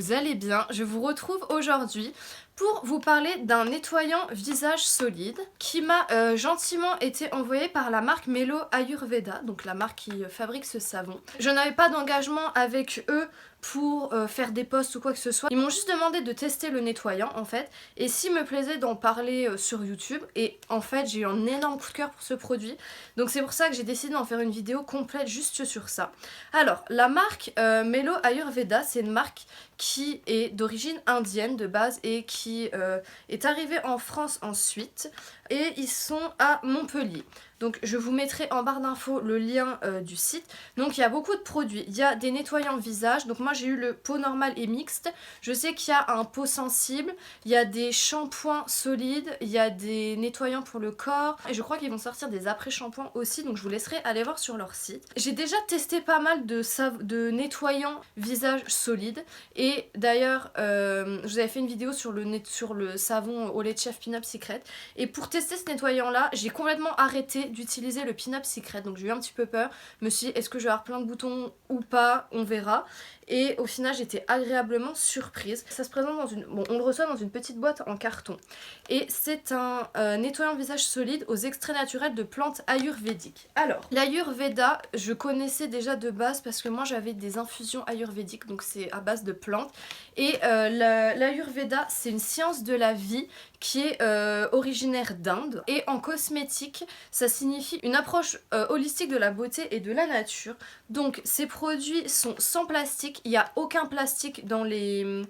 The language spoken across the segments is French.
vous allez bien. Je vous retrouve aujourd'hui pour vous parler d'un nettoyant visage solide qui m'a gentiment été envoyé par la marque Melo Ayurveda, donc la marque qui fabrique ce savon. Je n'avais pas d'engagement avec eux pour faire des posts ou quoi que ce soit. Ils m'ont juste demandé de tester le nettoyant en fait, et s'il me plaisait d'en parler sur YouTube, et en fait j'ai eu un énorme coup de cœur pour ce produit, donc c'est pour ça que j'ai décidé d'en faire une vidéo complète juste sur ça. Alors la marque Melo Ayurveda, c'est une marque qui est d'origine indienne de base et qui est arrivée en France ensuite, et ils sont à Montpellier. Donc je vous mettrai en barre d'infos le lien du site. Donc il y a beaucoup de produits, il y a des nettoyants visage, donc moi j'ai eu le pot normal et mixte, je sais qu'il y a un pot sensible, il y a des shampoings solides, il y a des nettoyants pour le corps, et je crois qu'ils vont sortir des après-shampoings aussi, donc je vous laisserai aller voir sur leur site. J'ai déjà testé pas mal de nettoyants visage solides, et d'ailleurs je vous avais fait une vidéo sur le savon au lait de chef Pin Up Secret, et pour tester ce nettoyant là, j'ai complètement arrêté d'utiliser le Pin Up Secret, donc j'ai eu un petit peu peur, je me suis dit est-ce que je vais avoir plein de boutons ou pas, on verra, et au final j'étais agréablement surprise. Ça se présente dans une... Bon, on le reçoit dans une petite boîte en carton, et c'est un nettoyant visage solide aux extraits naturels de plantes ayurvédiques. Alors, l'ayurveda, je connaissais déjà de base parce que moi j'avais des infusions ayurvédiques, donc c'est à base de plantes, et l'ayurveda c'est une science de la vie qui est originaire d'Inde, et en cosmétique ça signifie une approche holistique de la beauté et de la nature. Donc ces produits sont sans plastique, il n'y a aucun plastique dans les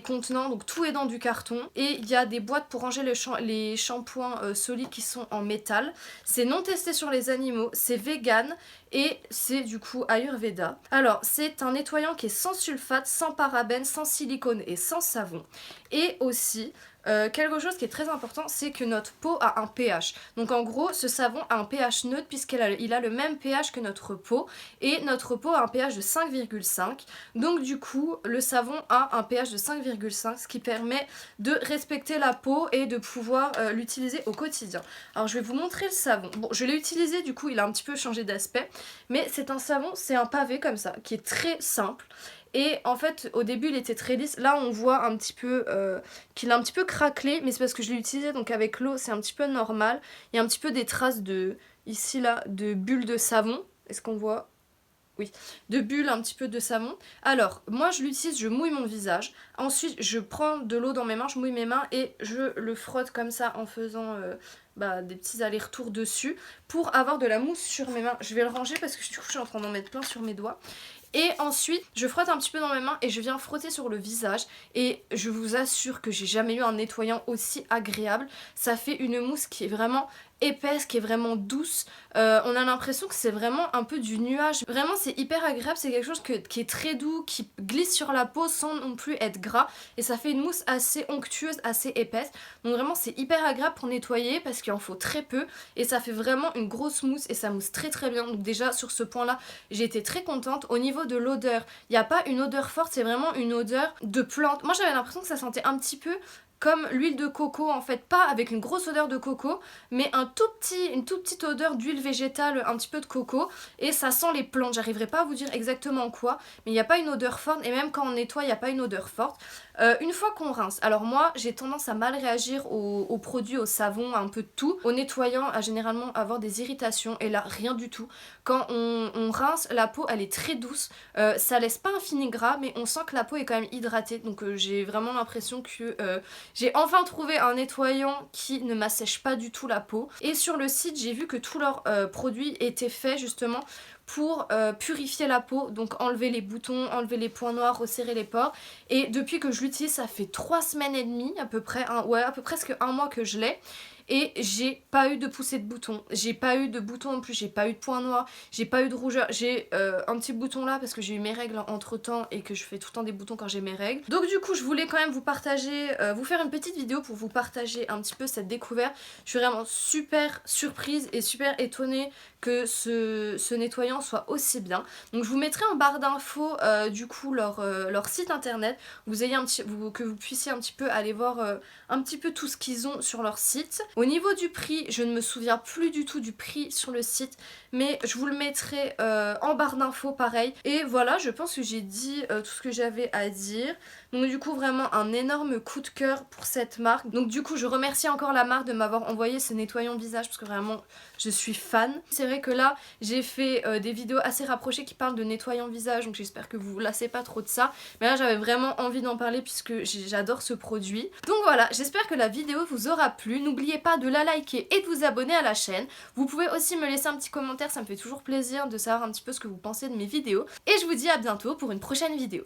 contenants, donc tout est dans du carton, et il y a des boîtes pour ranger les shampoings solides qui sont en métal. C'est non testé sur les animaux, c'est vegan, et c'est du coup Ayurveda. Alors c'est un nettoyant qui est sans sulfate, sans parabènes, sans silicone et sans savon, et aussi quelque chose qui est très important, c'est que notre peau a un pH. Donc en gros, ce savon a un pH neutre puisqu'il a le même pH que notre peau, et notre peau a un pH de 5,5. Donc du coup, le savon a un pH de 5,5, ce qui permet de respecter la peau et de pouvoir l'utiliser au quotidien. Alors je vais vous montrer le savon. Bon, je l'ai utilisé, du coup il a un petit peu changé d'aspect, mais c'est un savon, c'est un pavé comme ça, qui est très simple. Et en fait au début il était très lisse, là on voit un petit peu qu'il a un petit peu craquelé, mais c'est parce que je l'ai utilisé, donc avec l'eau c'est un petit peu normal. Il y a un petit peu des traces de, ici là, de bulles de savon, est-ce qu'on voit ? Oui, de bulles un petit peu de savon. Alors moi je l'utilise, je mouille mon visage, ensuite je prends de l'eau dans mes mains, je mouille mes mains et je le frotte comme ça en faisant des petits allers-retours dessus pour avoir de la mousse sur mes mains. Je vais le ranger parce que du coup je suis en train d'en mettre plein sur mes doigts. Et ensuite, je frotte un petit peu dans mes mains et je viens frotter sur le visage. Et je vous assure que j'ai jamais eu un nettoyant aussi agréable. Ça fait une mousse qui est vraiment épaisse, qui est vraiment douce. On a l'impression que c'est vraiment un peu du nuage. Vraiment, c'est hyper agréable. C'est quelque chose qui est très doux, qui glisse sur la peau sans non plus être gras. Et ça fait une mousse assez onctueuse, assez épaisse. Donc vraiment, c'est hyper agréable pour nettoyer parce qu'il en faut très peu. Et ça fait vraiment une grosse mousse et ça mousse très très bien. Donc déjà, sur ce point-là, j'ai été très contente. Au niveau de l'odeur, il n'y a pas une odeur forte, c'est vraiment une odeur de plante. Moi, j'avais l'impression que ça sentait un petit peu comme l'huile de coco en fait, pas avec une grosse odeur de coco, mais une toute petite odeur d'huile végétale, un petit peu de coco, et ça sent les plantes. J'arriverai pas à vous dire exactement quoi, mais il n'y a pas une odeur forte, et même quand on nettoie, il n'y a pas une odeur forte. Une fois qu'on rince, alors moi j'ai tendance à mal réagir aux produits, au savon, un peu de tout. Au nettoyant, à généralement avoir des irritations, et là rien du tout. Quand on rince, la peau elle est très douce, ça laisse pas un fini gras, mais on sent que la peau est quand même hydratée, donc j'ai vraiment l'impression que j'ai enfin trouvé un nettoyant qui ne m'assèche pas du tout la peau. Et sur le site j'ai vu que tous leurs produits étaient faits justement pour purifier la peau, donc enlever les boutons, enlever les points noirs, resserrer les pores. Et depuis que je l'utilise, ça fait 3 semaines et demie à peu près, à peu presque un mois que je l'ai. Et j'ai pas eu de poussée de boutons, j'ai pas eu de boutons en plus, j'ai pas eu de points noirs, j'ai pas eu de rougeur, j'ai un petit bouton là parce que j'ai eu mes règles entre temps et que je fais tout le temps des boutons quand j'ai mes règles. Donc du coup je voulais quand même vous partager, vous faire une petite vidéo pour vous partager un petit peu cette découverte. Je suis vraiment super surprise et super étonnée que ce nettoyant soit aussi bien. Donc je vous mettrai en barre d'infos du coup leur site internet, que vous puissiez un petit peu aller voir un petit peu tout ce qu'ils ont sur leur site. Au niveau du prix, je ne me souviens plus du tout du prix sur le site, mais je vous le mettrai en barre d'infos pareil. Et voilà, je pense que j'ai dit tout ce que j'avais à dire. Donc du coup vraiment un énorme coup de cœur pour cette marque. Donc du coup je remercie encore la marque de m'avoir envoyé ce nettoyant visage parce que vraiment je suis fan. C'est vrai que là j'ai fait des vidéos assez rapprochées qui parlent de nettoyant visage, donc j'espère que vous vous lassez pas trop de ça. Mais là j'avais vraiment envie d'en parler puisque j'adore ce produit. Donc voilà, j'espère que la vidéo vous aura plu. N'oubliez pas de la liker et de vous abonner à la chaîne. Vous pouvez aussi me laisser un petit commentaire, ça me fait toujours plaisir de savoir un petit peu ce que vous pensez de mes vidéos. Et je vous dis à bientôt pour une prochaine vidéo.